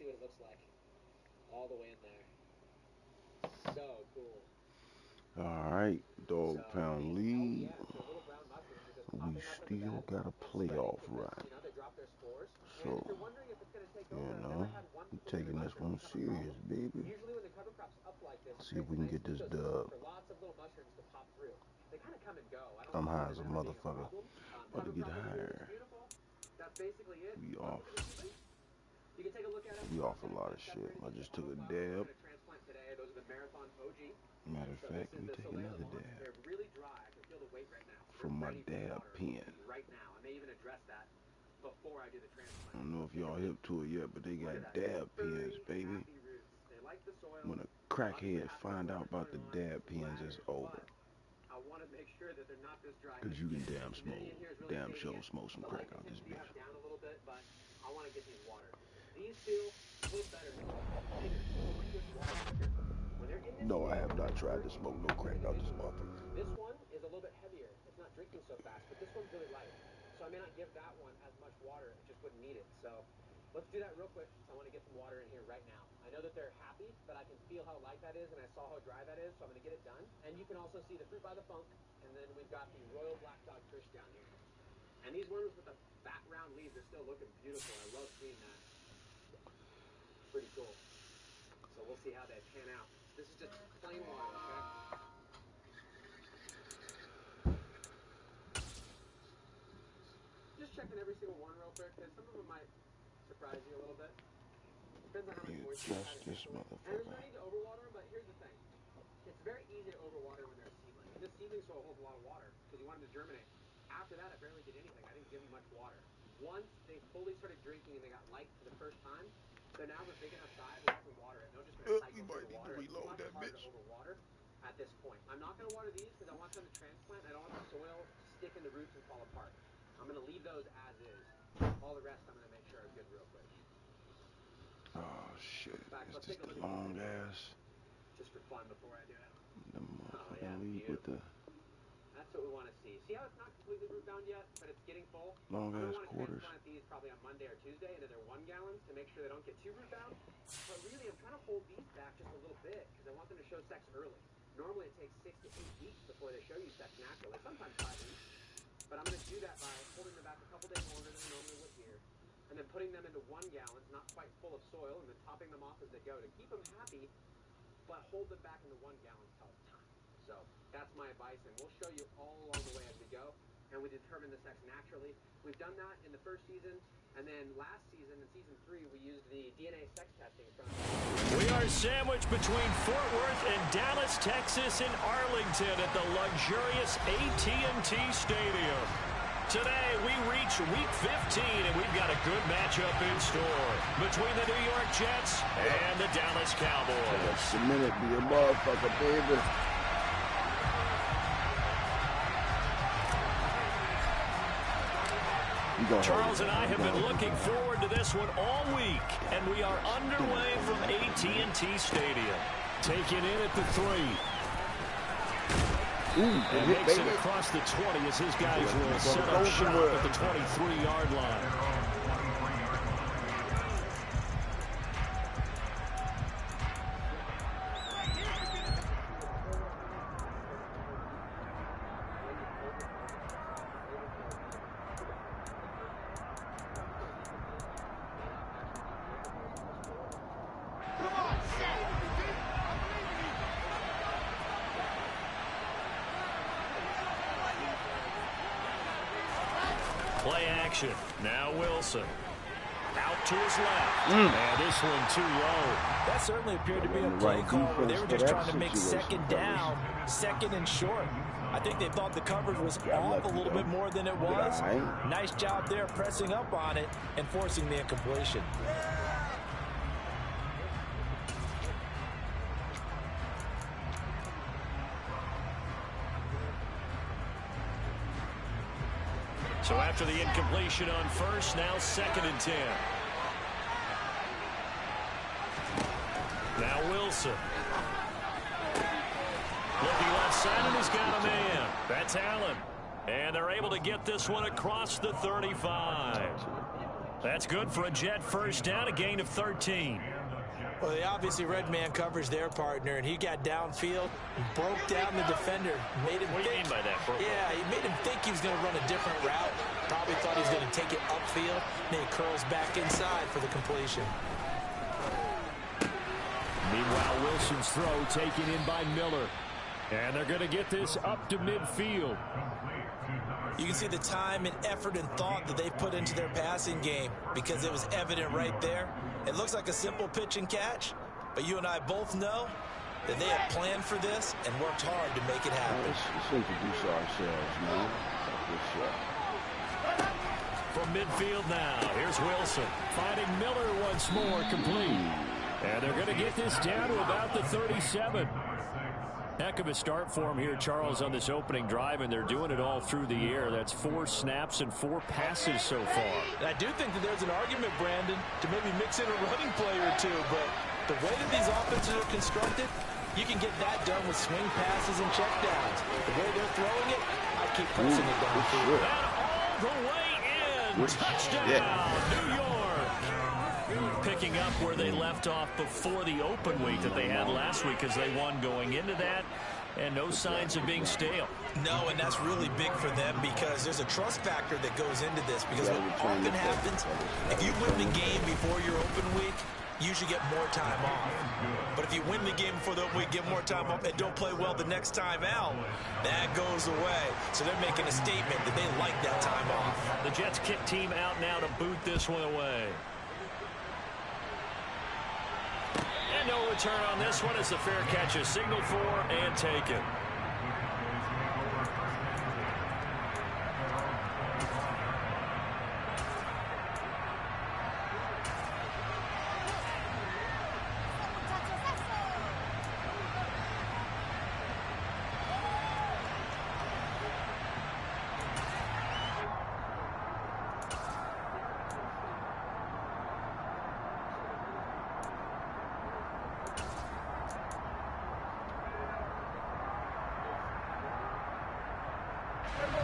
see what it looks like. All the way in there. So cool. Alright, Dawgpound Lg. We still got a playoff run. So, we're taking this one serious, baby. See if we can get this dub. I'm high as a motherfucker. About to get higher. We off. We off a lot of shit. I just took a dab. Matter of fact, let me take another dab. From my dab pen. I don't know if y'all hip to it yet, but they got dab pens, baby. When a crackhead find out about the dab pens, it's over. Cause you can damn sure smoke some crack out this bitch. No, I have not tried to smoke no crack out this motherfucker. This one is a little bit heavier. It's not drinking so fast, but this one's really light. So I may not give that one as much water. It just wouldn't need it. So let's do that real quick. I want to get some water in here right now. I know that they're happy, but I can feel how light that is, and I saw how dry that is, so I'm going to get it done. And you can also see the Fruit by the Funk, and then we've got the Royal Black Dog Kush down here. And these ones with the fat round leaves are still looking beautiful. I love seeing that. Pretty cool. So we'll see how they pan out. This is just plain water, okay? Just checking every single one real quick, because some of them might surprise you a little bit. Depends on how much moisture you have. This motherfucker. And there's no need to overwater them, but here's the thing. It's very easy to overwater when they're a seedling. And this seedling soil holds a lot of water, because you want them to germinate. After that, I barely did anything. I didn't give them much water. Once they fully started drinking and they got light for the first time, so now they're big enough size, we have to water it. They'll just cycle through the water. It's much harder to overwater at this point. I'm not going to water these because I want them to transplant. I don't want the soil to stick in the roots and fall apart. I'm going to leave those as is. All the rest I'm going to make sure are good real quick. Oh shit, is this the long ass? Just for fun before I do it. The motherfucking leaf with the... That's what we want to see. See how it's not completely root bound yet, but it's getting full? Long ass quarters. I'm going to transplant these probably on Monday or Tuesday into their 1 gallons to make sure they don't get too root bound. But really, I'm trying to hold these back just a little bit because I want them to show sex early. Normally, it takes 6 to 8 weeks before they show you sex naturally, sometimes 5 weeks. But I'm going to do that by holding them back a couple days longer than I normally would here. And then putting them into 1 gallons, not quite full of soil, and then topping them off as they go to keep them happy, but hold them back into 1 gallon till it's time. So that's my advice, and we'll show you all along the way as we go. And we determine the sex naturally. We've done that in the first season, and then last season, in season 3, we used the DNA sex testing from... We are sandwiched between Fort Worth and Dallas, Texas, and Arlington at the luxurious AT&T Stadium. Today, we reach Week 15, and we've got a good matchup in store between the New York Jets and the Dallas Cowboys. Cement it, be a motherfucker, baby. Charles and I have been looking forward to this one all week, and we are underway from AT&T Stadium. Taking in at the 3. And makes it across the 20 as his guys will set up shop at the 23-yard line. Play action. Now Wilson. Out to his left. And this one too low. That certainly appeared to be a play call where they were just trying to make second down, second and short. I think they thought the coverage was off a little bit more than it was. Nice job there pressing up on it and forcing the incompletion. So after the incompletion on first, now 2nd and 10. Now Wilson. Looking left side, and he's got a man. That's Allen. And they're able to get this one across the 35. That's good for a Jet first down, a gain of 13. Well, they obviously read man coverage their partner, and he got downfield, broke down the defender, made him What do you mean by that, bro? Yeah, he made him think he was going to run a different route. Probably thought he was going to take it upfield, and he curls back inside for the completion. Meanwhile, Wilson's throw taken in by Miller. And they're going to get this up to midfield. You can see the time and effort and thought that they put into their passing game because it was evident right there. It looks like a simple pitch and catch, but you and I both know that they had planned for this and worked hard to make it happen. Let's introduce ourselves, man. Good shot. From midfield now, here's Wilson. Finding Miller once more, complete. And they're going to get this down to about the 37. Heck of a start for him here, Charles, on this opening drive, and they're doing it all through the air. That's 4 snaps and 4 passes so far. And I do think that there's an argument, Brandon, to maybe mix in a running play or two, but the way that these offenses are constructed, you can get that done with swing passes and checkdowns. The way they're throwing it, I keep pressing it downfield. And all the way in. Touchdown, New York. Picking up where they left off before the open week that they had last week, as they won going into that, and no signs of being stale. No, and that's really big for them because there's a trust factor that goes into this, because what often happens, if you win the game before your open week, you should get more time off. But if you win the game before the open week, get more time off, and don't play well the next time out, that goes away. So they're making a statement that they like that time off. The Jets kick team out now to boot this one away. And no return on this one as the fair catch is signaled for and taken.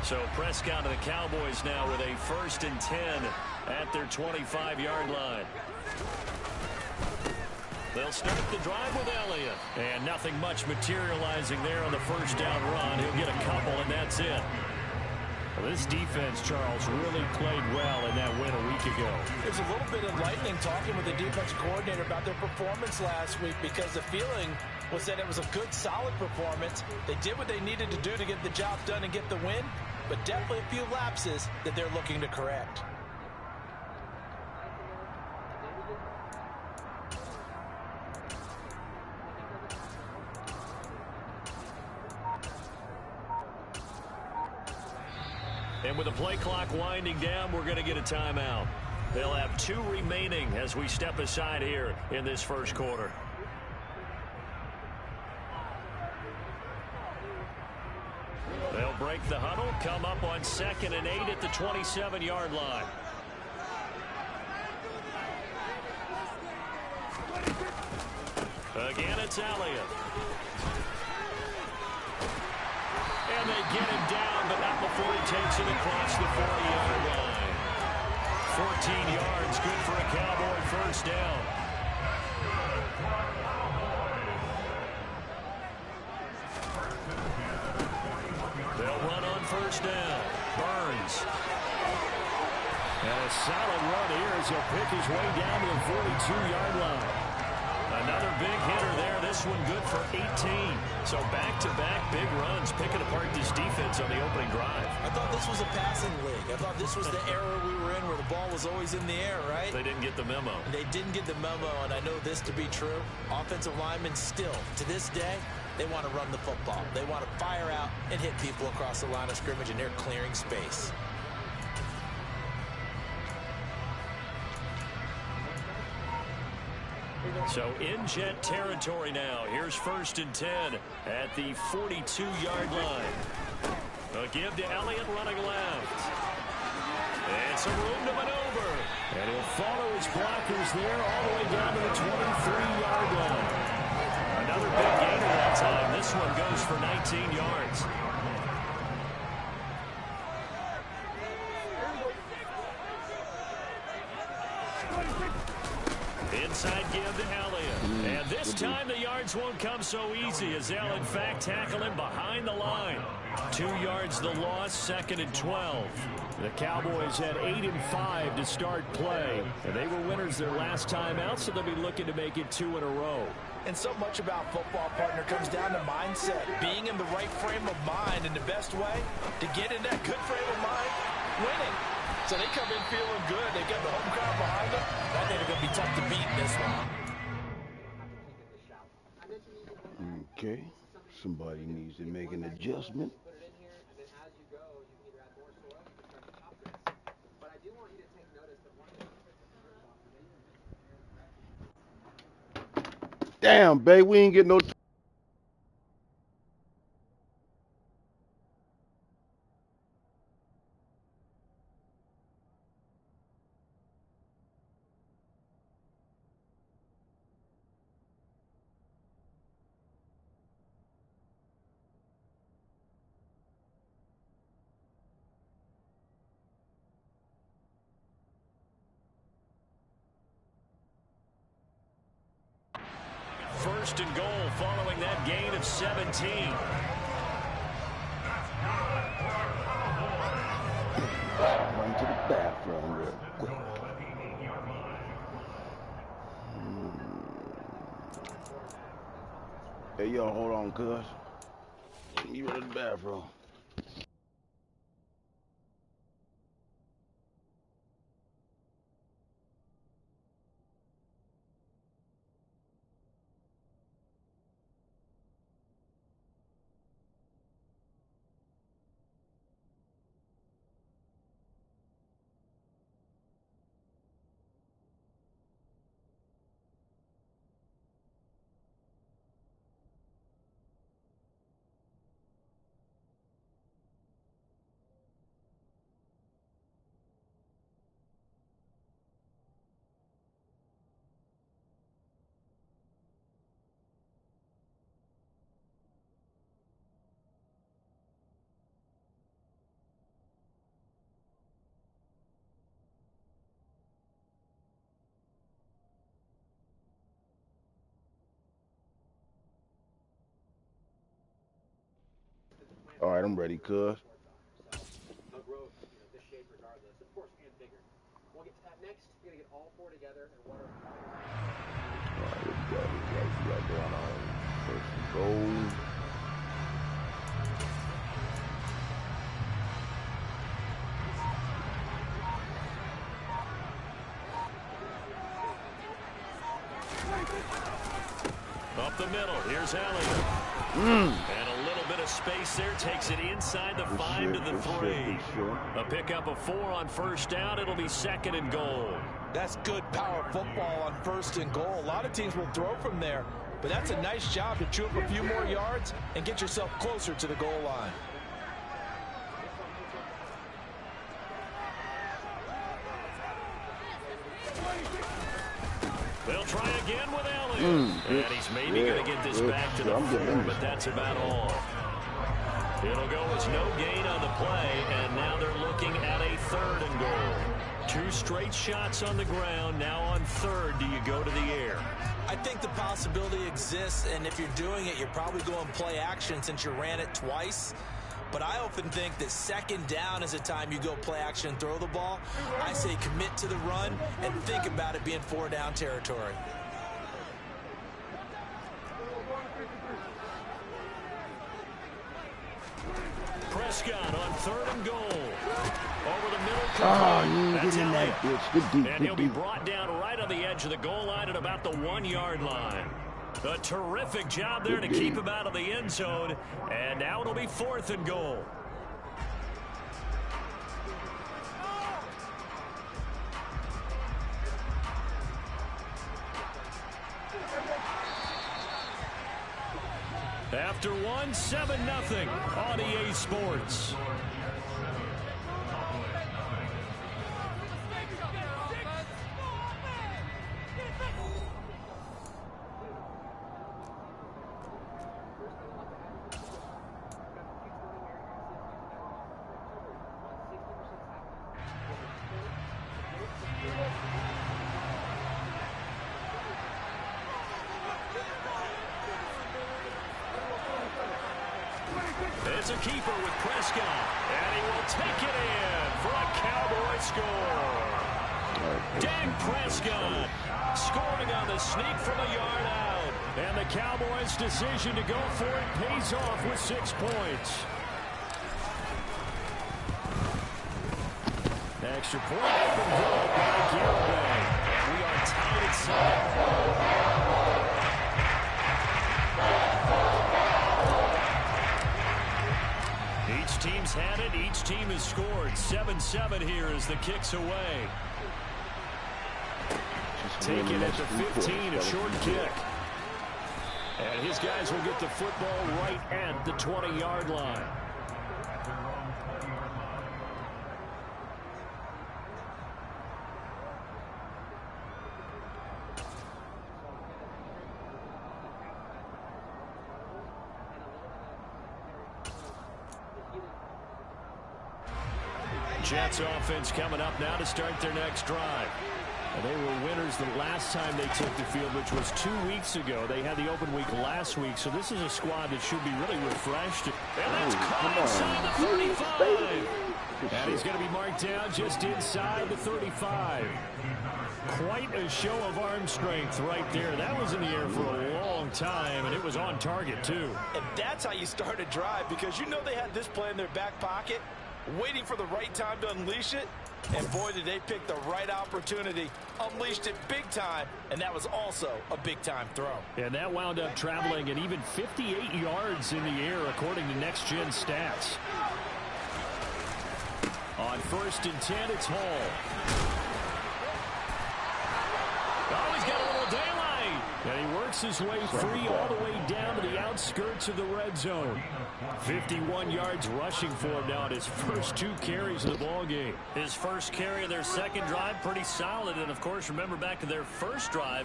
So Prescott to the Cowboys now with a 1st and 10 at their 25-yard line. They'll start the drive with Elliott. And nothing much materializing there on the first down run. He'll get a couple, and that's it. Well, this defense, Charles, really played well in that win a week ago. There's a little bit of lightning talking with the defensive coordinator about their performance last week, because the feeling was that it was a good, solid performance. They did what they needed to do to get the job done and get the win, but definitely a few lapses that they're looking to correct. And with the play clock winding down, we're going to get a timeout. They'll have 2 remaining as we step aside here in this first quarter. They'll break the huddle, come up on 2nd and 8 at the 27-yard line. Again, it's Elliott. And they get him down, but not before he takes it across the 40-yard line. 14 yards, good for a Cowboy first down. They'll run on first down. Burns. And a solid run here as he'll pick his way down to the 42-yard line. Another big hitter there. This one good for 18. So back-to-back big runs, picking apart this defense on the opening drive. I thought this was a passing league. I thought this was the era we were in where the ball was always in the air, right? They didn't get the memo. They didn't get the memo, and I know this to be true. Offensive linemen still, to this day, they want to run the football. They want to fire out and hit people across the line of scrimmage, and they're clearing space. So in Jet territory now. Here's 1st and 10 at the 42-yard line. A give to Elliott running left. And some room to maneuver. And he'll follow his blockers there all the way down to the 23-yard line. Another big gainer that time. This one goes for 19 yards. Inside give to Elliott. And this time the yards won't come so easy as they'll in fact tackle him behind the line. 2 yards the loss, 2nd and 12. The Cowboys had 8 and 5 to start play. And they were winners their last time out, so they'll be looking to make it 2 in a row. And so much about football, partner, comes down to mindset. Being in the right frame of mind, and the best way to get in that good frame of mind, winning. So they come in feeling good. They get the home crowd behind them. I think they're going to be tough to beat in this one. Okay. Somebody needs to make an adjustment. Damn, babe, we ain't getting no. First and goal following that gain of 17. Run to the bathroom real quick. Hey, yo, hold on, cuz. You run to the bathroom. All right, I'm ready, cuz. All right, we got going on. First and goal. Up the middle, here's Elliott. And a little bit of space there, takes it inside the 5 to the 3. A pickup of 4 on first down, it'll be 2nd and goal. That's good power football on 1st and goal. A lot of teams will throw from there, but that's a nice job to chew up a few more yards and get yourself closer to the goal line. They'll try again with Elliott. And he's maybe going to get this back to the 4, but that's about all. It'll go as no gain on the play, and now they're looking at a 3rd and goal. 2 straight shots on the ground. Now on 3rd, do you go to the air? I think the possibility exists, and if you're doing it, you're probably going play action since you ran it twice. But I often think that 2nd down is a time you go play action and throw the ball. I say commit to the run and think about it being 4-down territory. Prescott on 3rd and goal. Over the middle. That's in that bitch. And he'll be brought down right on the edge of the goal line at about the 1-yard line. A terrific job there to keep him out of the end zone. And now it'll be 4th and goal. After 1, 7-0 on EA Sports. There's a keeper with Prescott. And he will take it in for a Cowboy score. Dank Prescott scoring on the sneak from a yard out. And the Cowboys' decision to go for it pays off with 6 points. Extra point up and good by Cowboys. And we are tied at 7. Each team's had it. Each team has scored. 7-7 here as the kick's away. Take it at the 15, a short kick. And his guys will get the football right at the 20-yard line. Jets offense coming up now to start their next drive. They were winners the last time they took the field, which was 2 weeks ago. They had the open week last week, so this is a squad that should be really refreshed. And that's caught inside the 35. And he's going to be marked down just inside the 35. Quite a show of arm strength right there. That was in the air for a long time, and it was on target, too. And that's how you start a drive, because you know they had this play in their back pocket, waiting for the right time to unleash it. And boy, did they pick the right opportunity, unleashed it big time, and that was also a big-time throw. And that wound up traveling at even 58 yards in the air, according to Next Gen stats. On 1st and 10, it's Hall. Oh, he's got a little daylight. And he works his way free all the way down to the outskirts of the red zone. 51 yards rushing for him now at his first 2 carries of the ballgame. His first carry of their second drive, pretty solid. And, of course, remember back to their first drive,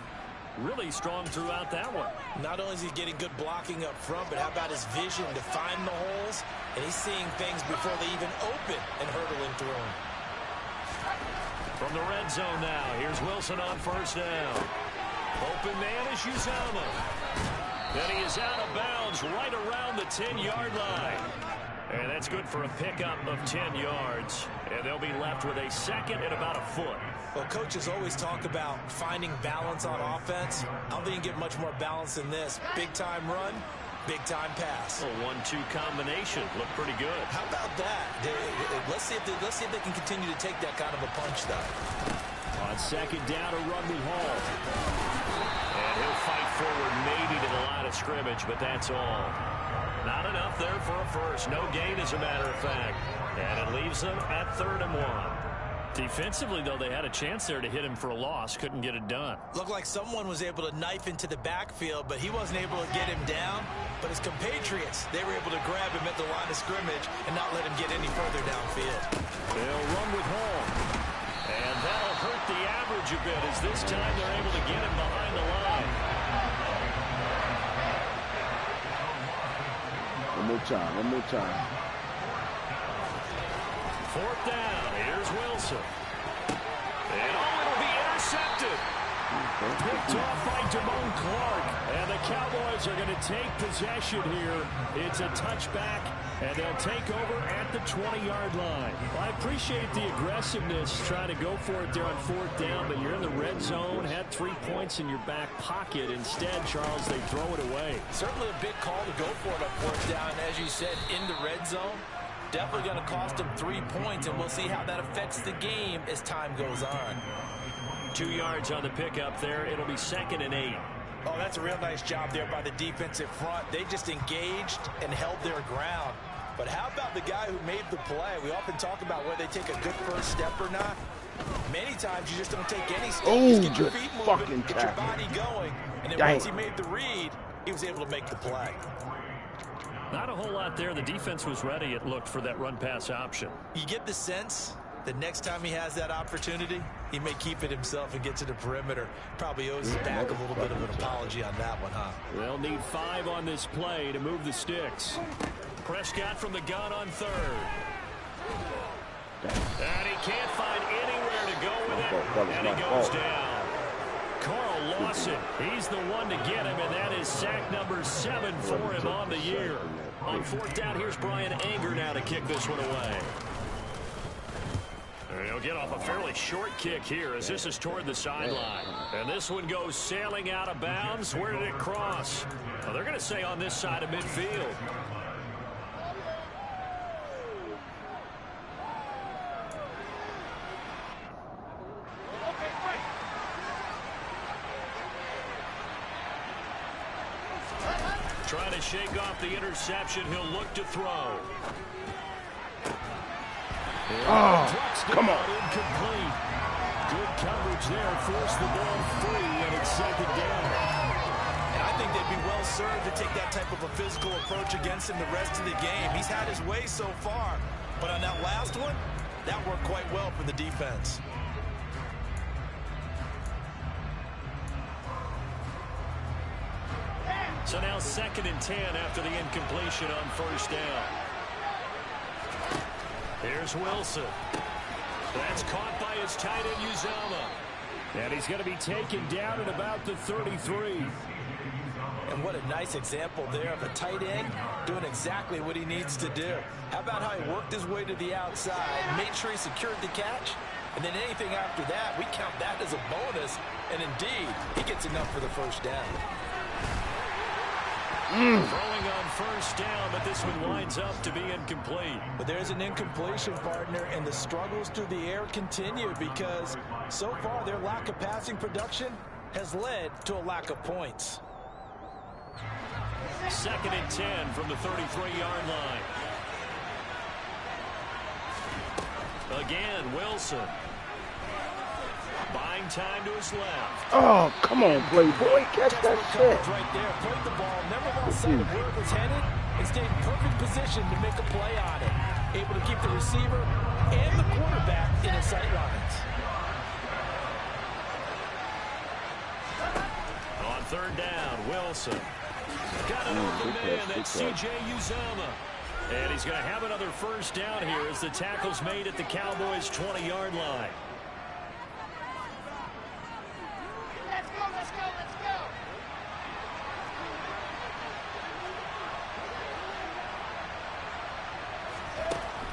really strong throughout that one. Not only is he getting good blocking up front, but how about his vision to find the holes? And he's seeing things before they even open and hurdling through them. From the red zone now, here's Wilson on 1st down. Open man is Uzama. And he is out of bounds right around the 10-yard line. And that's good for a pickup of 10 yards. And they'll be left with a second and about a foot. Well, coaches always talk about finding balance on offense. I don't think you can get much more balance than this. Big-time run, big-time pass. A 1-2 combination. Looked pretty good. How about that? Let's see if they can continue to take that kind of a punch, though. On 2nd down, a run with Hall. And he'll fight forward maybe to the line of scrimmage, but that's all. Not enough there for a first. No gain, as a matter of fact. And it leaves them at 3rd and 1. Defensively, though, they had a chance there to hit him for a loss. Couldn't get it done. Looked like someone was able to knife into the backfield, but he wasn't able to get him down. But his compatriots, they were able to grab him at the line of scrimmage and not let him get any further downfield. They'll run with Hall. And that'll hurt the average a bit, as this time they're able to get him behind the line. One more time. 4th down. Here's Wilson. And it'll be intercepted. Picked off by Damone Clark. And the Cowboys are going to take possession here. It's a touchback, and they'll take over at the 20-yard line. Well, I appreciate the aggressiveness, trying to go for it there on 4th down, but you're in the red zone, had 3 points in your back pocket. Instead, Charles, they throw it away. Certainly a big call to go for it on 4th down, as you said, in the red zone. Definitely going to cost them 3 points, and we'll see how that affects the game as time goes on. 2 yards on the pickup there. It'll be 2nd and 8. Oh, that's a real nice job there by the defensive front. They just engaged and held their ground. But how about the guy who made the play? We often talk about whether they take a good first step or not. Many times you just don't take any step. Just get your feet moving, get your body going. And then once he made the read, he was able to make the play. Not a whole lot there. The defense was ready, it looked, for that run-pass option. You get the sense the next time he has that opportunity, he may keep it himself and get to the perimeter. Probably owes his back a little bit of an apology on that one, huh? They'll need 5 on this play to move the sticks. Prescott from the gun on 3rd. And he can't find anywhere to go with it. And he goes down. Carl Lawson, he's the one to get him, and that is sack number 7 for him on the year. On fourth down, here's Brian Anger now to kick this one away. And he'll get off a fairly short kick here as this is toward the sideline. And this one goes sailing out of bounds. Where did it cross? Well, they're going to say on this side of midfield. Trying to shake off the interception. He'll look to throw. Oh, come on. Incomplete. Good coverage there. Forced the ball free, and it's second down. And I think they'd be well served to take that type of a physical approach against him the rest of the game. He's had his way so far, but on that last one, that worked quite well for the defense. So now 2nd and 10 after the incompletion on first down. Here's Wilson. That's caught by his tight end, Uzama. And he's going to be taken down at about the 33. And what a nice example there of a tight end doing exactly what he needs to do. How about how he worked his way to the outside, made sure he secured the catch, and then anything after that, we count that as a bonus. And indeed, he gets enough for the first down. Throwing on first down, but this one winds up to be incomplete. But there's an incompletion, partner, and the struggles through the air continue because so far their lack of passing production has led to a lack of points. 2nd and 10 from the 33-yard line. Again, Wilson. Buying time to his left. Oh, come on, Playboy. Catch that shit. Right there. Played the ball. Never lost sight of where it was headed and stayed in perfect position to make a play on it. Able to keep the receiver and the quarterback in his sight lines. On third down, Wilson. Got an open man. That's C.J. Uzama. And he's going to have another first down here as the tackle's made at the Cowboys' 20-yard line.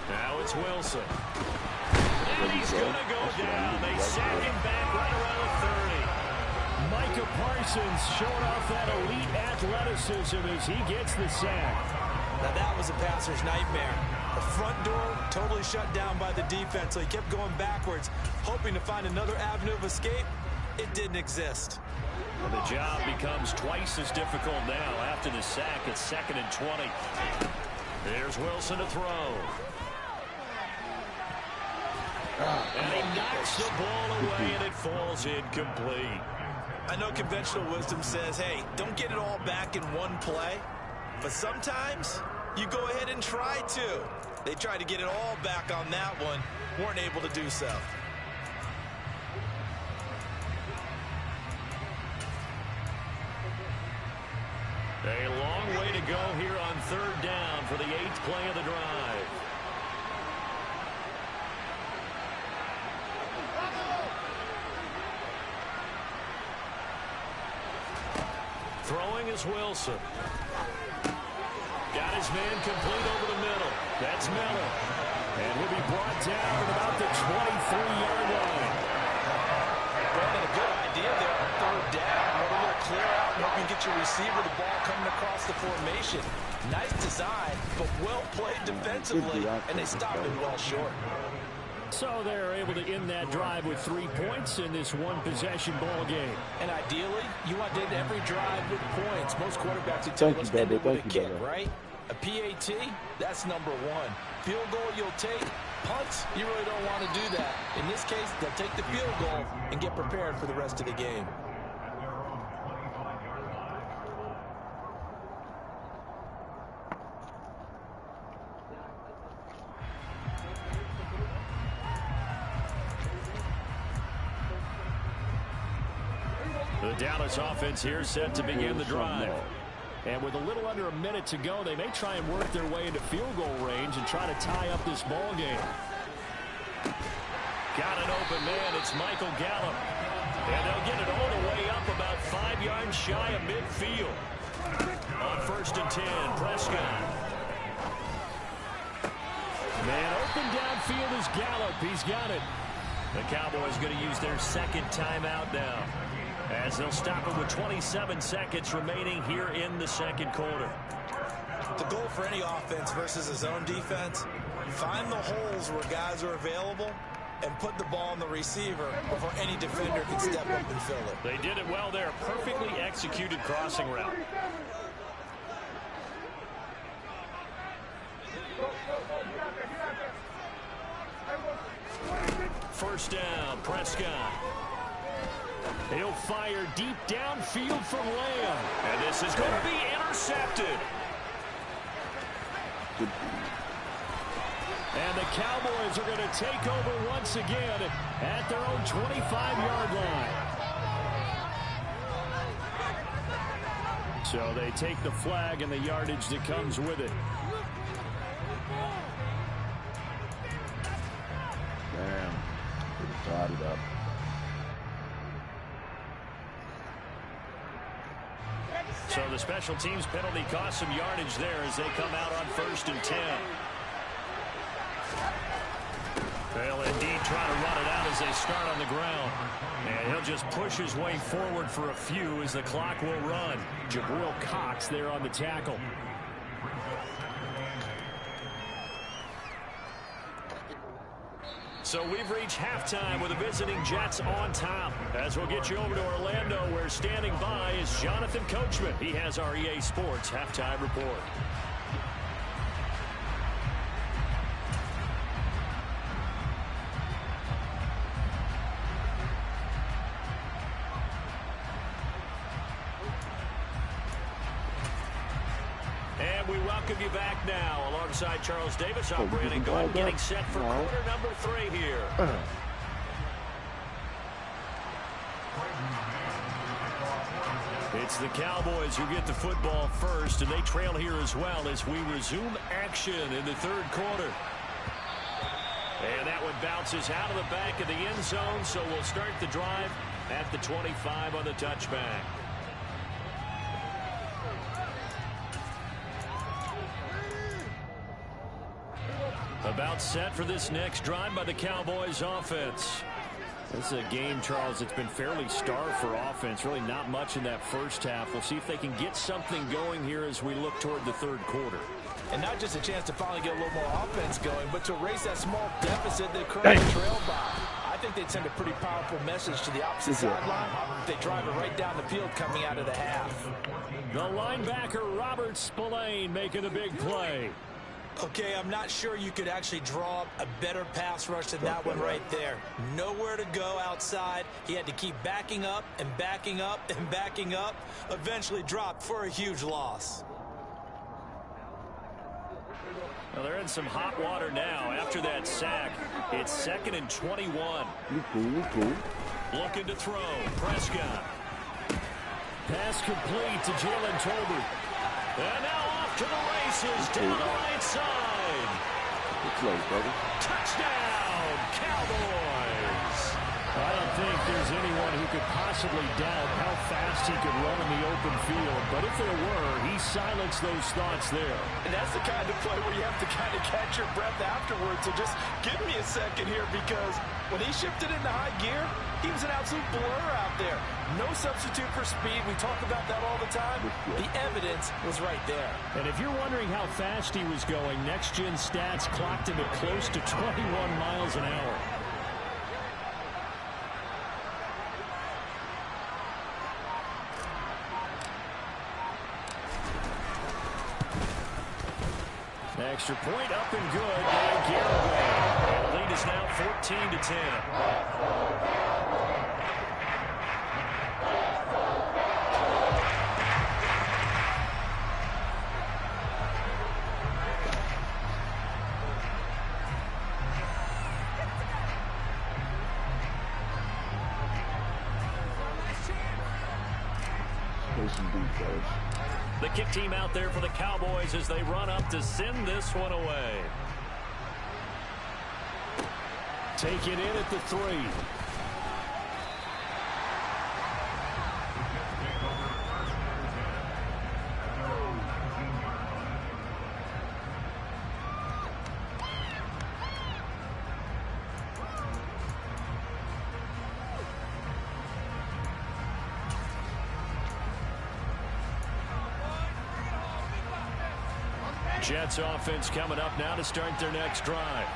Now it's Wilson. And he's going to go down. They sack him back right around the 30. Micah Parsons showing off that elite athleticism as he gets the sack. Now that was a passer's nightmare. The front door totally shut down by the defense, so he kept going backwards, hoping to find another avenue of escape. It didn't exist. Well, the job becomes twice as difficult now after the sack. It's 2nd and 20. There's Wilson to throw. And he knocks the ball away, and it falls incomplete. I know conventional wisdom says, hey, don't get it all back in one play. But sometimes you go ahead and try to. They tried to get it all back on that one. Weren't able to do so. A long way to go here on third down for the 8th play of the drive. Throwing is Wilson. Got his man complete over the middle. That's Miller. And he'll be brought down at about the 23-yard line. Brandon, a good idea there on third down. What a little clear out and help you get your receiver the ball coming across the formation. Nice design, but well played defensively, and they stopped it well short. So they're able to end that drive with 3 points in this one-possession ball game. And ideally, you want to end every drive with points. Most quarterbacks would tell you, let's end it with a kick, right? A PAT, that's number one. Field goal you'll take. Punts, you really don't want to do that. In this case, they'll take the field goal and get prepared for the rest of the game. The Dallas offense here set to begin the drive. And with a little under a minute to go, they may try and work their way into field goal range and try to tie up this ball game. Got an open man. It's Michael Gallup. And they'll get it all the way up about 5 yards shy of midfield. On 1st and 10, Prescott. Man open downfield is Gallup. He's got it. The Cowboys going to use their second timeout now, as they'll stop it with 27 seconds remaining here in the second quarter. The goal for any offense versus a zone defense, find the holes where guys are available and put the ball on the receiver before any defender can step up and fill it. They did it well there. Perfectly executed crossing route. First down, Prescott. He'll fire deep downfield from Lamb. And this is going to be intercepted. And the Cowboys are going to take over once again at their own 25-yard line. So they take the flag and the yardage that comes with it. Damn. Tied it up. So the special teams penalty cost some yardage there as they come out on 1st and 10. They'll indeed try to run it out as they start on the ground. And he'll just push his way forward for a few as the clock will run. Jabril Cox there on the tackle. So we've reached halftime with the visiting Jets on top. As we'll get you over to Orlando, where standing by is Jonathan Coachman. He has our EA Sports halftime report. And we welcome you back now alongside Charles Davis. I'm Brandon Gordon getting set for quarter number 3 here. It's the Cowboys who get the football first, and they trail here as well as we resume action in the third quarter. And that one bounces out of the back of the end zone, so we'll start the drive at the 25 on the touchback. About set for this next drive by the Cowboys offense. This is a game, Charles, that's been fairly starved for offense. Really not much in that first half. We'll see if they can get something going here as we look toward the third quarter. And not just a chance to finally get a little more offense going, but to erase that small deficit they currently trail by. I think they'd send a pretty powerful message to the opposite sideline if they drive it right down the field coming out of the half. The linebacker, Robert Spillane, making a big play. Okay, I'm not sure you could actually draw up a better pass rush than that one right there. Nowhere to go outside. He had to keep backing up and backing up and backing up. Eventually dropped for a huge loss. Well, they're in some hot water now after that sack. It's 2nd and 21. Looking to throw. Prescott. Pass complete to Jalen Tolbert. And now off to the races down the right side. Good play, brother. Touchdown, Cowboys. I don't think there's anyone who could possibly doubt how fast he could run in the open field. But if there were, he silenced those thoughts there. And that's the kind of play where you have to kind of catch your breath afterwards. So just give me a second here, because when he shifted into high gear, he was an absolute blur out there. No substitute for speed. We talk about that all the time. The evidence was right there. And if you're wondering how fast he was going, Next Gen Stats clocked him at close to 21 miles an hour. Extra point up and good by Garraway. The lead is now 14-10. The kick team out there for the Cowboys as they run up to send this one away. Take it in at the 3. Jets offense coming up now to start their next drive.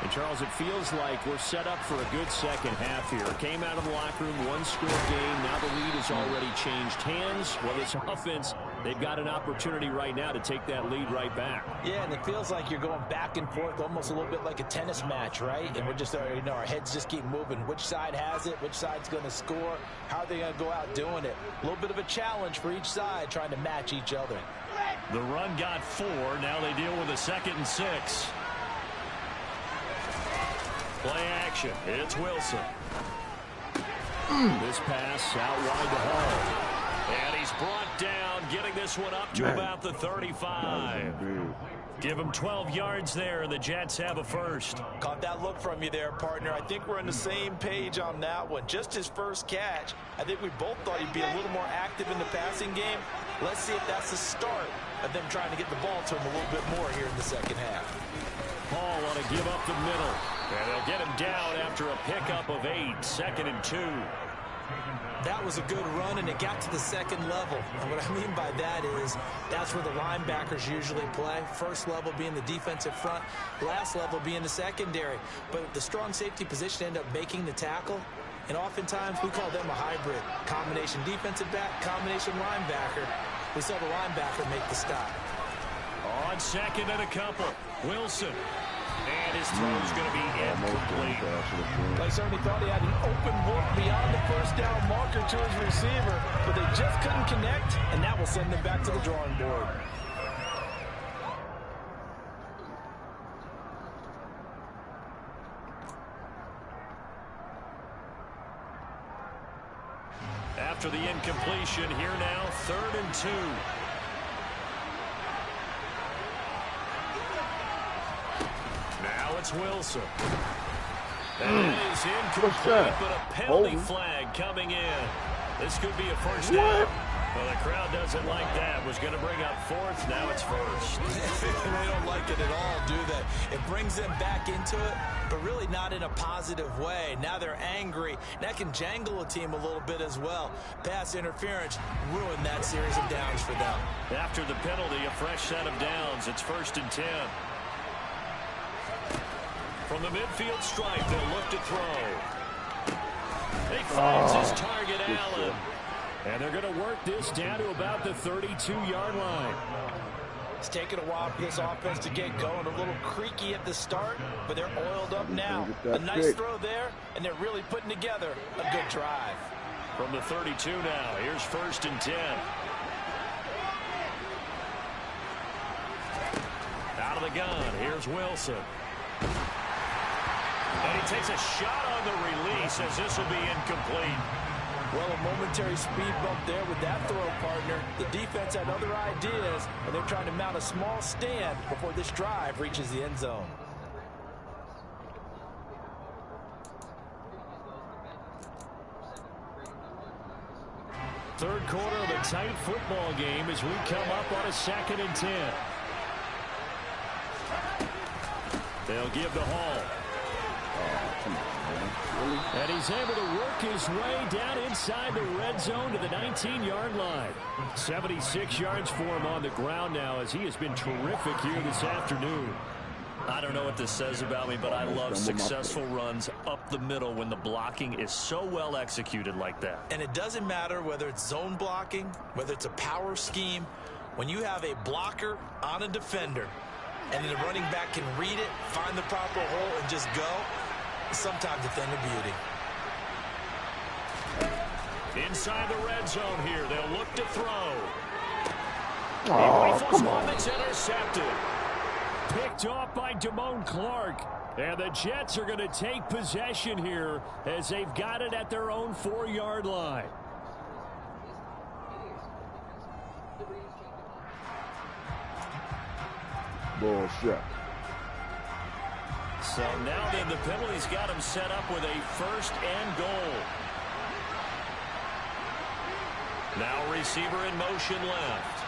And, Charles, it feels like we're set up for a good second half here. Came out of the locker room, one-score game. Now the lead has already changed hands. Well, this offense, they've got an opportunity right now to take that lead right back. Yeah, and it feels like you're going back and forth, almost a little bit like a tennis match, right? And we're just, our heads just keep moving. Which side has it? Which side's going to score? How are they going to go out doing it? A little bit of a challenge for each side, trying to match each other. The run got 4. Now they deal with a 2nd and 6. Play action. It's Wilson. This pass out wide to Hall. And he's brought down, getting this one up to about the 35. Give him 12 yards there, and the Jets have a first. Caught that look from you there, partner. I think we're on the same page on that one. Just his first catch. I think we both thought he'd be a little more active in the passing game. Let's see if that's the start of them trying to get the ball to him a little bit more here in the second half. Paul want to give up the middle. And they'll get him down after a pickup of 8, 2nd and 2. That was a good run, and it got to the second level. And what I mean by that is that's where the linebackers usually play. First level being the defensive front, last level being the secondary. But the strong safety position ended up making the tackle. And oftentimes we call them a hybrid. Combination defensive back, combination linebacker. We saw the linebacker make the stop. On 2nd and a couple, Wilson. And his throw's going to be incomplete. They certainly thought he had an open look beyond the first down marker to his receiver, but they just couldn't connect, and that will send them back to the drawing board. After the incompletion, here now, 3rd and 2. Now it's Wilson. And it is incomplete, but a penalty flag coming in. This could be a first down. Well, the crowd doesn't like that. Was going to bring up 4th. Now it's 1st. They don't like it at all, do they? It brings them back into it, but really not in a positive way. Now they're angry. That can jangle a team a little bit as well. Pass interference ruined that series of downs for them. After the penalty, a fresh set of downs. It's 1st and 10. From the midfield stripe, they'll look to throw. He finds his target, Allen. And they're going to work this down to about the 32-yard line. It's taken a while for this offense to get going. A little creaky at the start, but they're oiled up now. A nice throw there, and they're really putting together a good drive. From the 32 now, here's 1st and 10. Out of the gun, here's Wilson. And he takes a shot on the release as this will be incomplete. Well, a momentary speed bump there with that throw, partner. The defense had other ideas, and they're trying to mount a small stand before this drive reaches the end zone. Third quarter of a tight football game as we come up on a 2nd and 10. They'll give to Hall. And he's able to work his way down inside the red zone to the 19-yard line. 76 yards for him on the ground now as he has been terrific here this afternoon. I don't know what this says about me, but I love successful runs up the middle when the blocking is so well executed like that. And it doesn't matter whether it's zone blocking, whether it's a power scheme. When you have a blocker on a defender and then the running back can read it, find the proper hole, and just go, it's sometimes a thing of beauty. Inside the red zone here, they'll look to throw. Oh, come on. It's intercepted. Picked off by Damone Clark. And the Jets are going to take possession here as they've got it at their own 4-yard line. Bullshit. So now then the penalty's got him set up with a 1st and goal. Now receiver in motion left.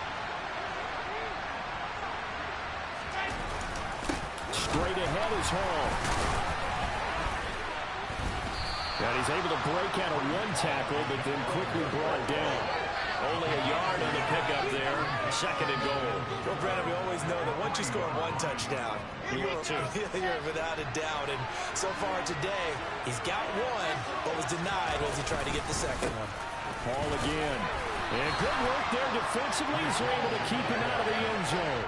Straight ahead is Hall. And he's able to break out of one tackle, but then quickly brought down. Only a yard on the pickup there. 2nd and goal. Well, Brandon, we always know that once you score 1 touchdown, you're without a doubt. And so far today, he's got 1, but was denied as he tried to get the 2nd one. Paul again. And good work there defensively as they're able to keep him out of the end zone.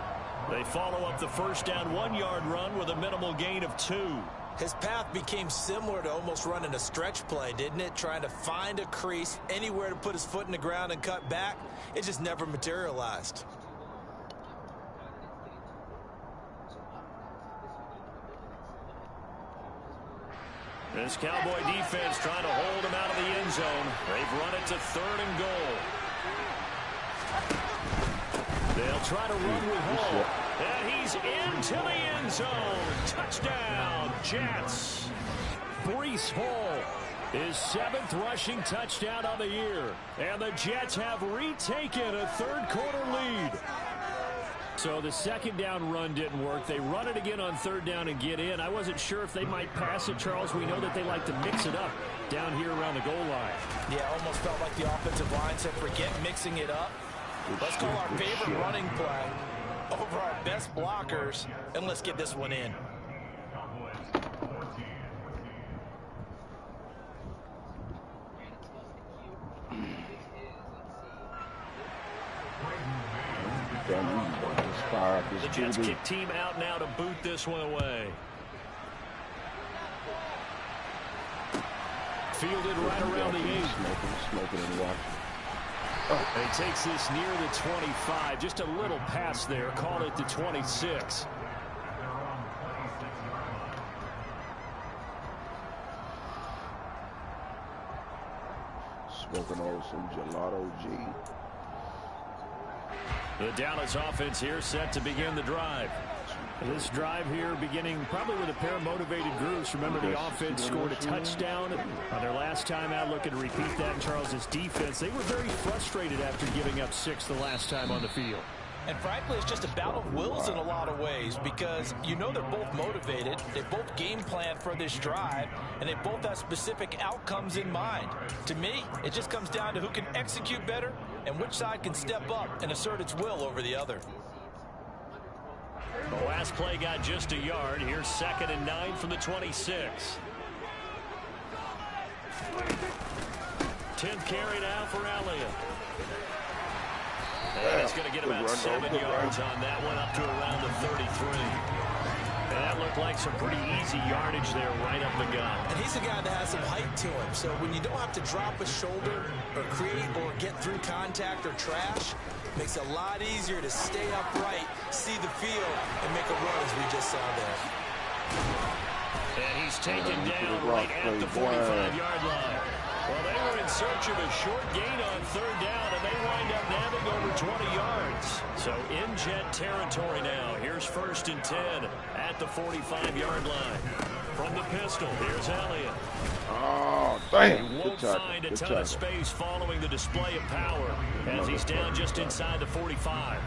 They follow up the first down 1-yard run with a minimal gain of 2. His path became similar to almost running a stretch play, didn't it? Trying to find a crease, anywhere to put his foot in the ground and cut back. It just never materialized. This Cowboy defense trying to hold him out of the end zone. They've run it to 3rd and goal. They'll try to run with Hall. And he's into the end zone. Touchdown, Jets. Breece Hall, his 7th rushing touchdown of the year. And the Jets have retaken a 3rd-quarter lead. So the 2nd down run didn't work. They run it again on 3rd down and get in. I wasn't sure if they might pass it, Charles. We know that they like to mix it up down here around the goal line. Yeah, almost felt like the offensive line said, forget mixing it up. Let's call our favorite running play over our best blockers, and let's get this one in. The Jets kick team out now to boot this one away. Fielded right around the 8. Smoking and watching. And he takes this near the 25. Just a little pass there. Call it the 26. Smoking on some gelato G. The Dallas offense here set to begin the drive. This drive here beginning probably with a pair of motivated groups. Remember, the offense scored a touchdown on their last time out. Looking to repeat that in Charles's defense. They were very frustrated after giving up 6 the last time on the field. And frankly, it's just a battle of wills in a lot of ways, because you know they're both motivated. They both game plan for this drive, and they both have specific outcomes in mind. To me, it just comes down to who can execute better and which side can step up and assert its will over the other. The last play got just a yard. Here's 2nd and 9 from the 26. 10th carry now for Elliott. And it's going to get about 7 yards on that one, up to around the 33. And that looked like some pretty easy yardage there right up the gut. And he's a guy that has some height to him. So when you don't have to drop a shoulder or create or get through contact or trash, makes it a lot easier to stay upright, see the field, and make a run as we just saw there. And he's taken down right at the 45-yard line. Well, they were in search of a short gain on 3rd down, and they wind up nabbing over 20 yards. So in Jet territory now. Here's 1st and 10 at the 45-yard line. From the pistol, here's Elliott. Oh, damn. He won't find a ton of space following the display of power as he's down just inside the 45.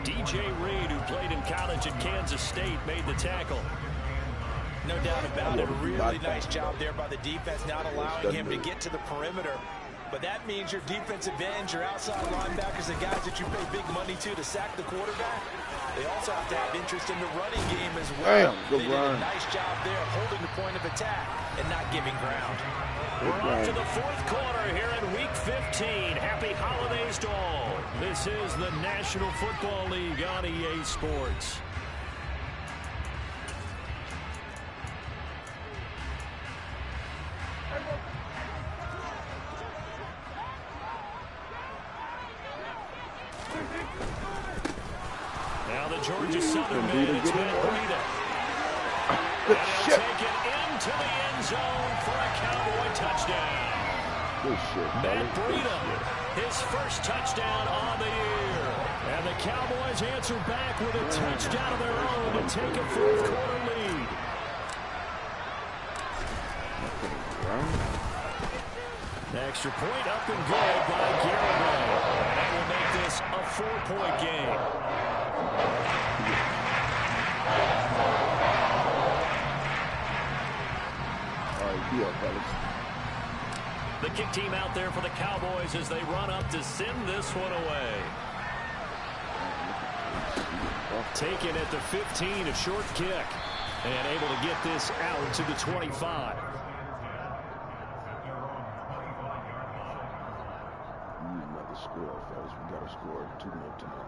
DJ Reed, who played in college at Kansas State, made the tackle. No doubt about it. A really nice job there by the defense, not allowing him to get to the perimeter. But that means your defensive ends, your outside linebackers, the guys that you pay big money to sack the quarterback, they also have to have interest in the running game as well. They did a nice job there holding the point of attack and not giving ground. We're on to the 4th quarter here in Week 15. Happy holidays to all. This is the National Football League on EA Sports. Now the Georgia Southern man, it's Matt Breida. And he'll take it into the end zone for a Cowboy touchdown. Matt Breida, his first touchdown on the year. And the Cowboys answer back with a touchdown of their own to take a 4th quarter lead. The extra point up and good by Garrett. And that will make this a 4-point game. All right, be up, fellas. The kick team out there for the Cowboys as they run up to send this one away. Taken at the 15, a short kick. And able to get this out to the 25. Another score, fellas. We got to score 2 more times.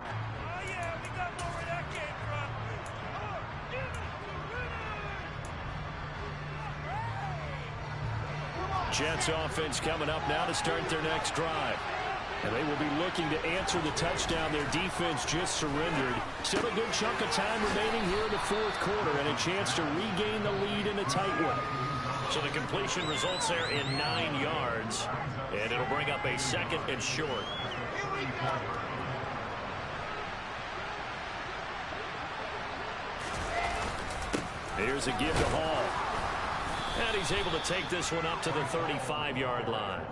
Oh, yeah, we got more where that came from. Jets offense coming up now to start their next drive. And they will be looking to answer the touchdown their defense just surrendered. Still a good chunk of time remaining here in the fourth quarter and a chance to regain the lead in a tight one. So the completion results there in 9 yards. And it'll bring up a 2nd and short. Here's a give to Hall. And he's able to take this one up to the 35-yard line.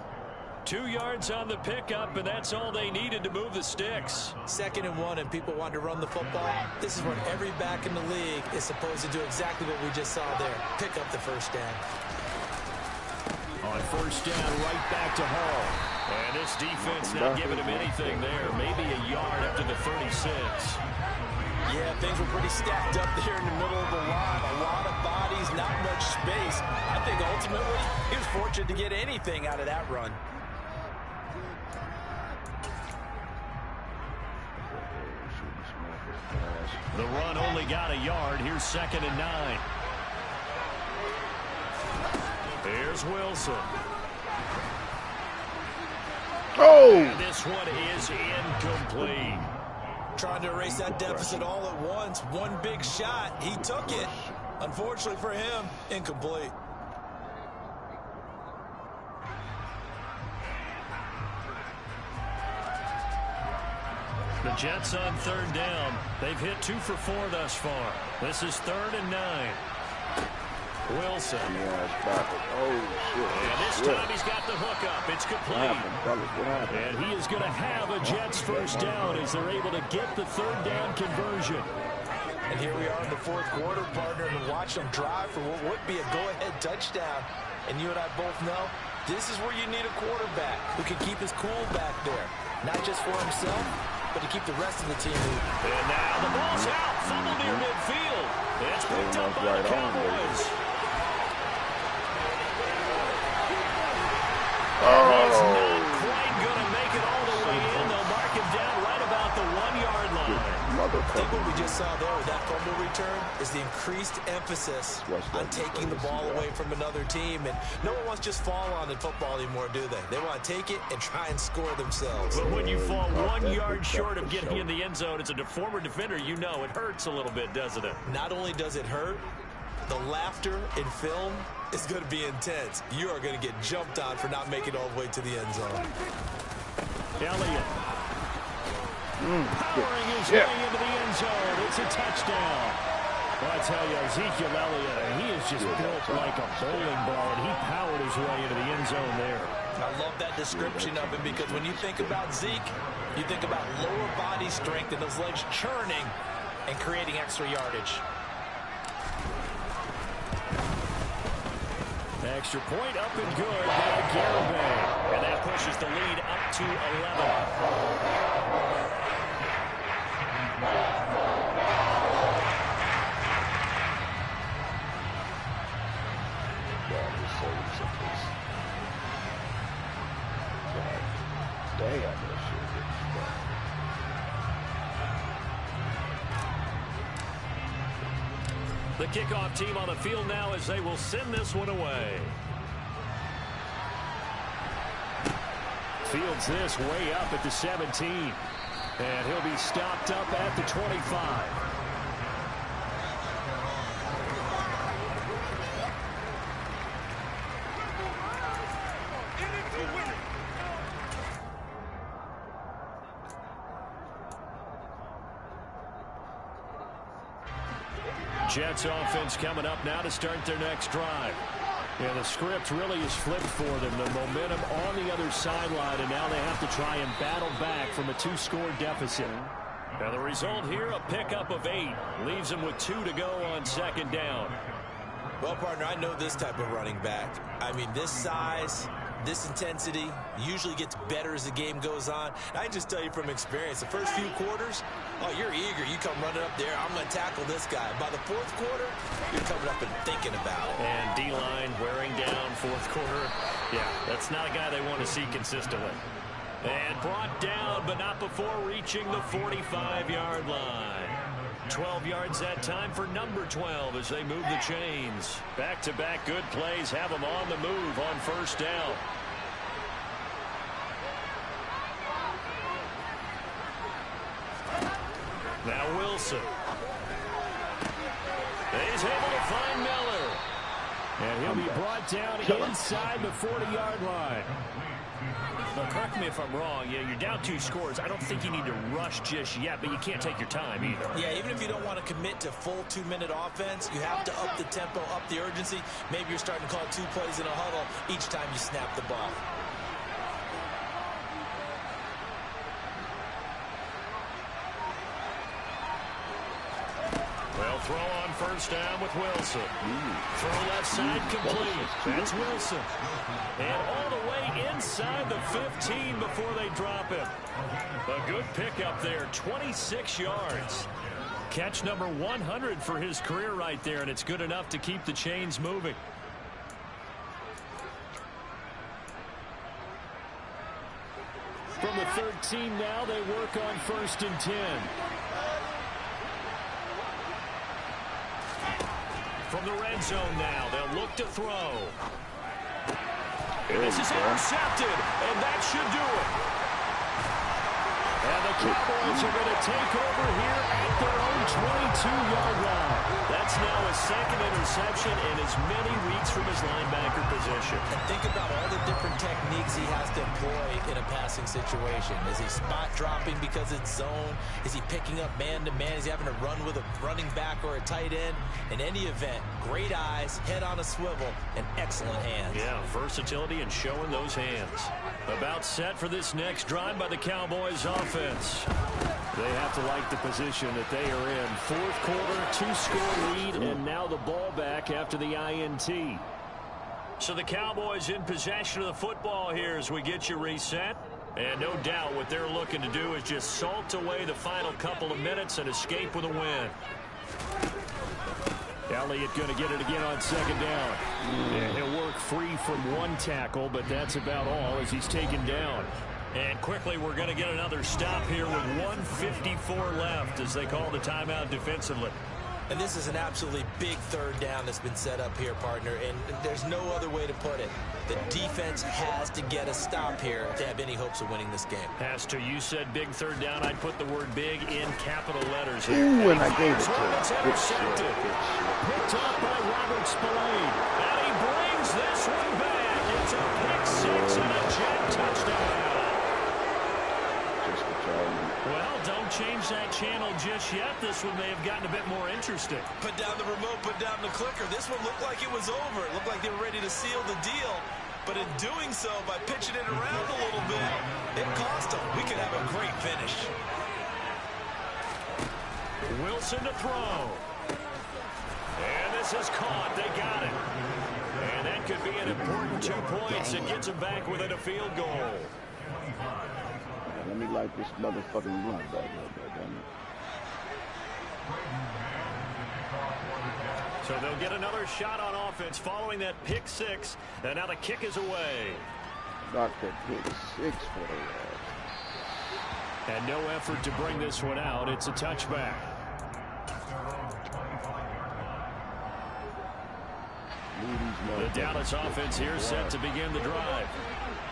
2 yards on the pickup, and that's all they needed to move the sticks. 2nd and 1, and people want to run the football. This is what every back in the league is supposed to do, exactly what we just saw there. Pick up the first down. On first down, right back to Hall. And this defense not giving him anything there. Maybe a yard up to the 36. Yeah, things were pretty stacked up there in the middle of the line. A lot of bodies, not much space. I think ultimately he was fortunate to get anything out of that run. The run only got a yard. Here's 2nd and 9. Here's Wilson. Oh! And this one is incomplete. Trying to erase that deficit all at once. One big shot. He took it. Unfortunately for him, incomplete. The Jets on 3rd down. They've hit 2 for 4 thus far. This is 3rd and 9. Wilson. Oh, shit. And this time he's got the hook up. It's complete. What happened? And he is going to have a Jets first down as they're able to get the 3rd down conversion. And here we are in the 4th quarter, partner, and watch them drive for what would be a go-ahead touchdown. And you and I both know this is where you need a quarterback who can keep his cool back there. Not just for himself, but to keep the rest of the team moving. And now the ball's out. Fumble near midfield. It's picked up by the Cowboys. He's not quite going to make it all the way in. They'll mark him down right about the 1-yard line. I think what we just saw there with that fumble return is the increased emphasis on taking the ball away from another team. And no one wants to just fall on in football anymore, do they? They want to take it and try and score themselves. But when you fall 1 yard short of getting in the end zone as a former defender, you know it hurts a little bit, doesn't it? Not only does it hurt, the laughter in film is going to be intense. You are going to get jumped on for not making it all the way to the end zone. Elliott. Powering his way into the end zone. It's a touchdown. Well, I tell you, Ezekiel Elliott, he is just built like a bowling ball, and he powered his way into the end zone there. I love that description of him because when you think about Zeke, you think about lower body strength and those legs churning and creating extra yardage. Extra point up and good by Garibay. And that pushes the lead up to 11. The kickoff team on the field now as they will send this one away. Fields this way up at the 17. And he'll be stopped up at the 25. Jets offense coming up now to start their next drive. Yeah, the script really is flipped for them. The momentum on the other sideline, and now they have to try and battle back from a 2-score deficit. Now the result here, a pickup of 8. Leaves them with 2 to go on 2nd down. Well, partner, I know this type of running back. I mean, this size, this intensity usually gets better as the game goes on. And I just tell you from experience, the first few quarters, oh, you're eager. You come running up there, I'm going to tackle this guy. By the fourth quarter, you're coming up and thinking about it. And D-line wearing down fourth quarter. Yeah, that's not a guy they want to see consistently. And brought down, but not before reaching the 45-yard line. 12 yards that time for number 12 as they move the chains. Back-to-back good plays have them on the move on first down. Now Wilson. He's able to find Miller. And he'll be brought down inside the 40-yard line. Now, correct me if I'm wrong. Yeah, you're down 2 scores. I don't think you need to rush just yet, but you can't take your time either. Yeah, even if you don't want to commit to full 2-minute offense, you have to up the tempo, up the urgency. Maybe you're starting to call 2 plays in a huddle each time you snap the ball. Well, throw on first down with Wilson. Throw left side complete. That's Wilson. And all the way inside the 15 before they drop him. A good pickup there, 26 yards. Catch number 100 for his career right there, and it's good enough to keep the chains moving. From the 13 now, they work on 1st and 10. From the red zone now, they'll look to throw. And this is intercepted, and that should do it. And the Cowboys are going to take over here at their own 22-yard line. That's now his 2nd interception in as many weeks from his linebacker position. And think about all the different techniques he has to employ in a passing situation. Is he spot dropping because it's zone? Is he picking up man-to-man? Is he having to run with a running back or a tight end? In any event, great eyes, head on a swivel, and excellent hands. Yeah, versatility and showing those hands. About set for this next drive by the Cowboys offense. They have to like the position that they are in. 4th quarter, 2-score lead, and now the ball back after the INT. So the Cowboys in possession of the football here as we get you reset. And no doubt what they're looking to do is just salt away the final couple of minutes and escape with a win. Elliott going to get it again on 2nd down. And he'll work free from 1 tackle, but that's about all as he's taken down. And quickly, we're going to get another stop here with 1:54 left as they call the timeout defensively. And this is an absolutely big 3rd down that's been set up here, partner, and there's no other way to put it. The defense has to get a stop here to have any hopes of winning this game. Has to. You said big 3rd down. I'd put the word big in capital letters here. Ooh, and I gave it to him. It's intercepted. Picked up by Robert Spillane. And he brings this one back. It's a pick 6 and a Jet touchdown. Well, don't change that channel just yet. This one may have gotten a bit more interesting. Put down the remote, put down the clicker. This one looked like it was over. It looked like they were ready to seal the deal. But in doing so, by pitching it around a little bit, it cost them. We could have a great finish. Wilson to throw. And this is caught. They got it. And that could be an important 2 points. It gets them back within a field goal. Let me like this motherfucking run back there, damn it. So they'll get another shot on offense following that pick 6. And now the kick is away. Not that pick 6 for the ass. And no effort to bring this one out. It's a touchback. The Dallas offense here set to begin the drive.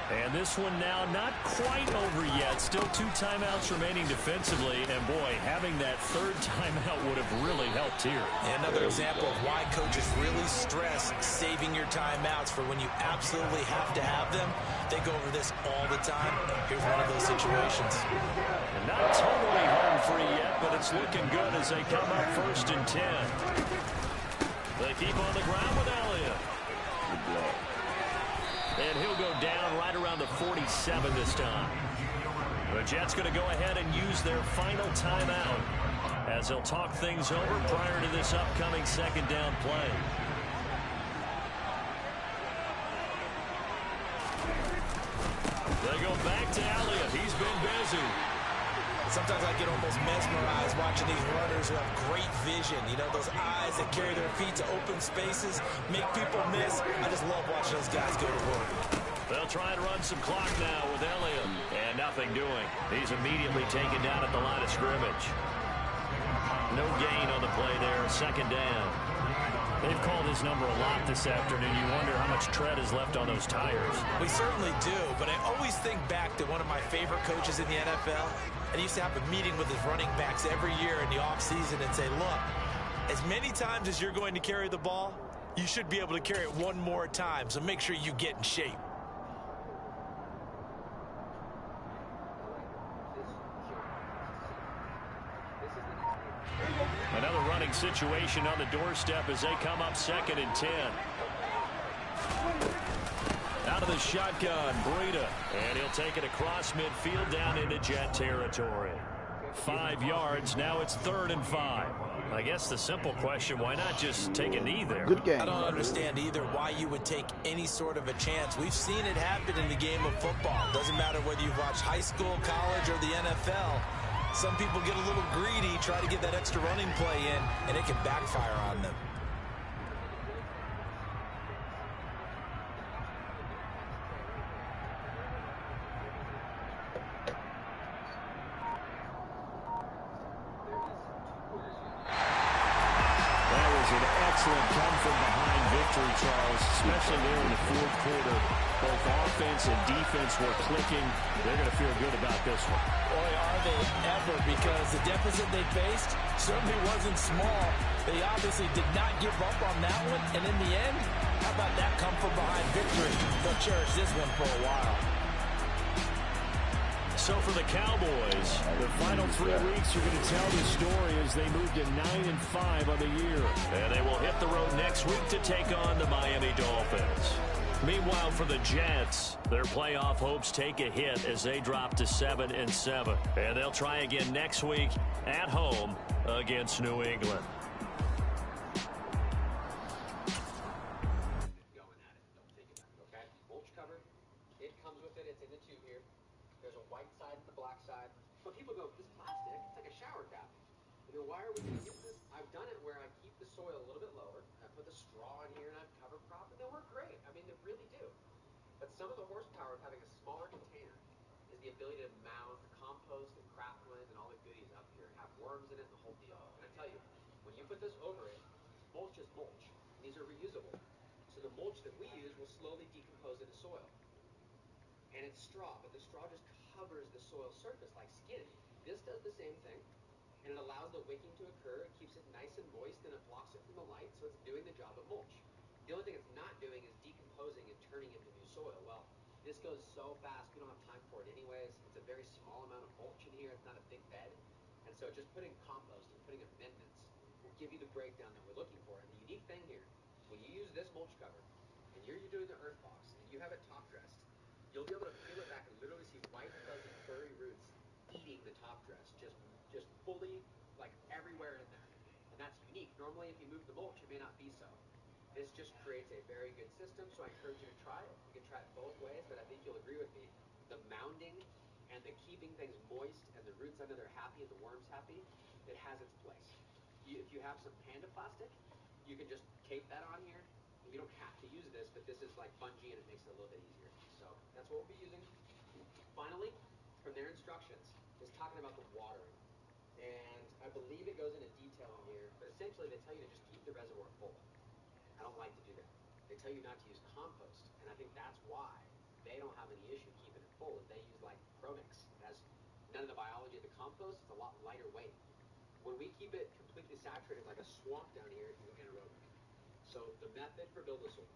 And this one now not quite over yet. Still 2 timeouts remaining defensively. And, boy, having that 3rd timeout would have really helped here. And another example of why coaches really stress saving your timeouts for when you absolutely have to have them. They go over this all the time. Here's one of those situations. And not totally home free yet, but it's looking good as they come up 1st and 10. They keep on the ground with Elliott. And he'll go down right around the 47 this time. The Jets going to go ahead and use their final timeout as they'll talk things over prior to this upcoming 2nd down play. going back to Elliott. He's been busy. Sometimes I get almost mesmerized watching these runners who have great vision. You know, those eyes that carry their feet to open spaces, make people miss. I just love watching those guys go to work. They'll try and run some clock now with Elliott. And nothing doing. He's immediately taken down at the line of scrimmage. No gain on the play there. Second down. They've called his number a lot this afternoon. You wonder how much tread is left on those tires. We certainly do, but I always think back to one of my favorite coaches in the NFL. And he used to have a meeting with his running backs every year in the offseason and say, look, as many times as you're going to carry the ball, you should be able to carry it one more time, so make sure you get in shape. Another running situation on the doorstep as they come up 2nd and 10. Out of the shotgun, Breida. And he'll take it across midfield down into Jet territory. 5 yards. Now it's 3rd and 5. I guess the simple question, why not just take a knee there? Good game. I don't understand either why you would take any sort of a chance. We've seen it happen in the game of football. Doesn't matter whether you watch high school, college, or the NFL. Some people get a little greedy, try to get that extra running play in, and it can backfire on them. That was an excellent come from behind victory, Charles, especially there in the 4th quarter. Both offense and defense were clicking. They're going to feel good about this one. Boy, are they ever, because the deficit they faced certainly wasn't small. They obviously did not give up on that one, and in the end, how about that come from behind victory? They'll cherish this one for a while. So for the Cowboys, the final 3 weeks are going to tell the story as they move to 9 and 5 on the year. And they will hit the road next week to take on the Miami Dolphins. Meanwhile, for the Jets, their playoff hopes take a hit as they drop to 7 and 7. And they'll try again next week at home against New England. Going at it. Don't take it back, okay? Mulch cover. It comes with it. It's in the tube here. There's a white side and a black side. But people go, this plastic, it's like a shower cap. You know, why are we going to use this? I've done it where I keep the soil a little bit lower. I put the straw in here and I cover crop, and they work great. I mean, they really do. But some of the horsepower of having a smaller container is the ability to mound compost and craftland and all the goodies up here, have worms in it, and the whole deal. And I tell you, when you put this over it, mulch is mulch. And these are reusable. So the mulch that we use will slowly decompose into soil. And it's straw, but the straw just covers the soil surface like skin. This does the same thing, and it allows the wicking to occur. It keeps it nice and moist, and it blocks it from the light, so it's doing the job of mulch. The only thing it's not doing is decomposing and turning into new soil. Well, this goes so fast, we don't have time for it anyways. It's a very small amount of mulch in here. It's not a big bed. And so just putting compost and putting amendments will give you the breakdown that we're looking for. And the unique thing here, when you use this mulch cover, and you're doing the earth box, and you have it top dressed, you'll be able to peel it back and literally see white, fuzzy, furry roots eating the top dress, just fully, like, everywhere in there. And that's unique. Normally, if you move the mulch, it may not be so. This just creates a very good system, so I encourage you to try it. You can try it both ways, but I think you'll agree with me. The mounding and the keeping things moist and the roots under there happy and the worms happy, it has its place. If you have some Panda plastic, you can just tape that on here. You don't have to use this, but this is like bungee and it makes it a little bit easier. So that's what we'll be using. Finally, from their instructions, is talking about the watering. And I believe it goes into detail in here, but essentially they tell you to just keep the reservoir full. I don't like to do that. They tell you not to use compost, and I think that's why they don't have any issue keeping it full. Is they use like Pronix. It has none of the biology of the compost. It's a lot lighter weight. When we keep it completely saturated like a swamp down here, it can get eroded. So the method for build-a-soil.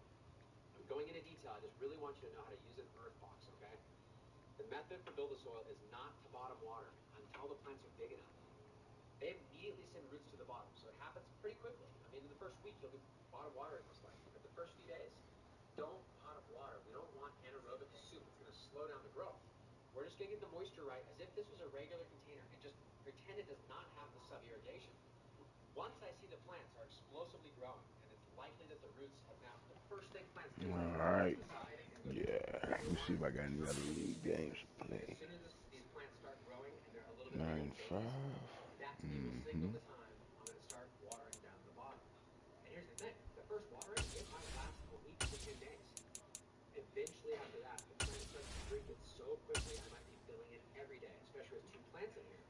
I'm going into detail. I just really want you to know how to use an earth box, okay? The method for build-a-soil is not to bottom water until the plants are big enough. They immediately send roots to the bottom, so it happens pretty quickly. I mean, in the first week, you'll be bottom watering most likely. But the first few days, don't bottom water. We don't want anaerobic soup. It's going to slow down the growth. We're just going to get the moisture right as if this was a regular container and just pretend it does not have the sub-irrigation. Once I see the plants are explosively growing, and it's likely that the roots have now, the first thing plants do. All right. Yeah. Let me see if I got any other league games to play. 9-5. Mm-hmm. Here's the thing, the first watering, it might last a week to 10 days. Eventually after that, the plant starts to drink it so quickly, I might be filling it every day, especially with 2 plants in here.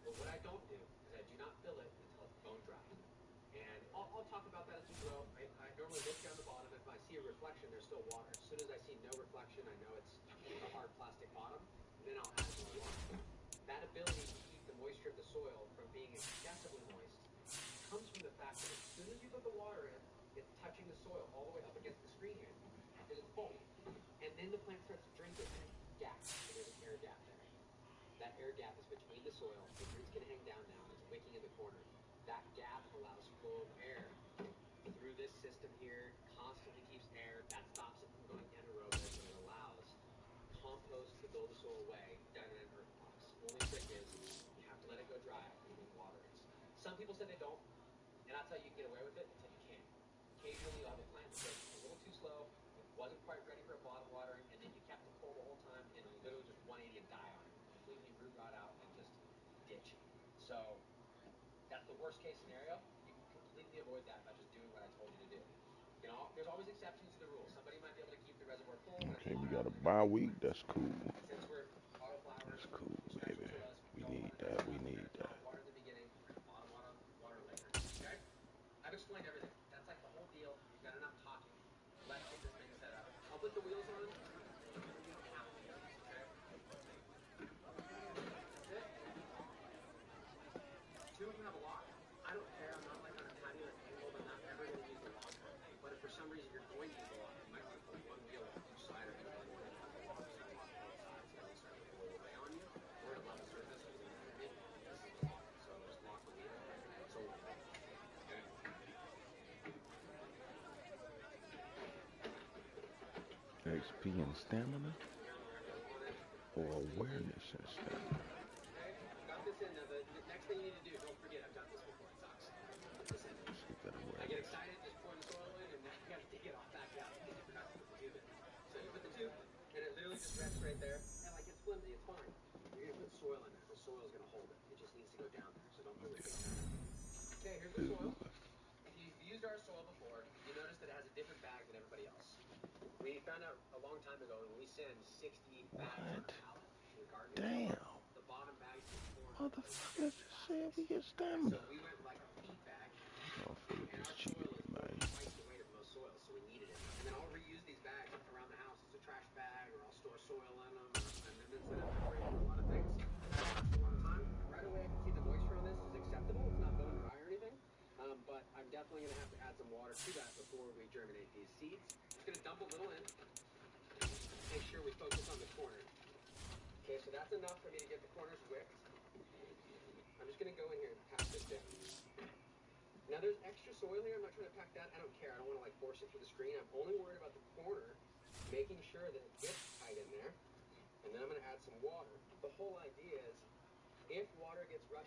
But what I don't do is I do not fill it until it's bone dry. And I'll talk about that as we grow. I normally look down the bottom. If I see a reflection, there's still water. As soon as I see no reflection, I know it's a hard plastic bottom. Then I'll add more water. That ability to keep the moisture of the soil from being excessively moist comes from the fact that as soon as you put the water in, it's touching the soil all the way up against the screen here, because it's full. And then the plant starts to drink it, and it gaps. So there's an air gap there. That air gap is between the soil. The roots can hang down now, and it's wicking in the corner. That gap allows flow of air through this system here, constantly keeps air. That stops it from going anaerobic, and it allows compost to build the soil away down in an earth box. Only trick is you have to let it go dry and then water it. Some people say they don't. And I'll tell you, you can get away with it until you can't. Occasionally, you'll have a plant that's a little too slow, it wasn't quite ready for a bottom watering, and then you kept it full the whole time, and it'll literally just 180 and die on it. Completely root rot out and just ditch. So, that's the worst case scenario. You can completely avoid that by just doing what I told you to do. You know, there's always exceptions to the rule. Somebody might be able to keep the reservoir full. Okay, we got a bye week. That's cool. Since we're autoflowers, that's cool, baby. We need that. We need that. Water in the beginning, bottom water later. Okay? I've explained everything. That's like the whole deal. You've got enough talking. Let's get this thing set up. I'll put the wheels on. You don't have to do this, okay? That's it. 2 of you have a lock. I don't care. I'm not like on a patio that's angled. I'm not ever going to use the lock. But if for some reason you're going to use the lock, you might want to put one wheel on each side or one wheel on the lock. So you lock both sides. So you start to roll away on you. We're at a level surface. This is the lock. So just lock the wheel. So okay. XP and stamina, or awareness and stamina. Okay, got this in. Now the next thing you need to do, don't forget, I've done this before, it sucks. Put this in. I get excited, just pour the soil in, and now you gotta dig it all back out because you forgot to put the tube in. So you put the tube, and it literally just rests right there, and like it's flimsy, it's fine. You're gonna put soil in there. The soil is gonna hold it. It just needs to go down there, so don't really think about it. Okay, here's the soil. If you've used our soil before, you notice that it has a different bag than everybody else. We found out a long time ago when we send 60 bags on a pallet to the garden. Damn. The bottom bags get torn. Motherfuckers just said we get stamina. So we went like a feed bag. Motherfuckers And just our cheated, soil is man. twice the weight of most soil, so we needed it. And then I'll reuse these bags around the house as a trash bag, or I'll store soil in them, and then set up for a lot of things. It lasts a long time. Right away, I can see the moisture on this is acceptable. It's not bone dry or anything. But I'm definitely going to have to add some water to that before we germinate these seeds. Just going to dump a little in. Make sure we focus on the corner. Okay, so that's enough for me to get the corners wicked. I'm just going to go in here and pack this down. Now there's extra soil here. I'm not trying to pack that. I don't care. I don't want to like force it through the screen. I'm only worried about the corner, making sure that it gets tight in there. And then I'm going to add some water. The whole idea is if water gets rushed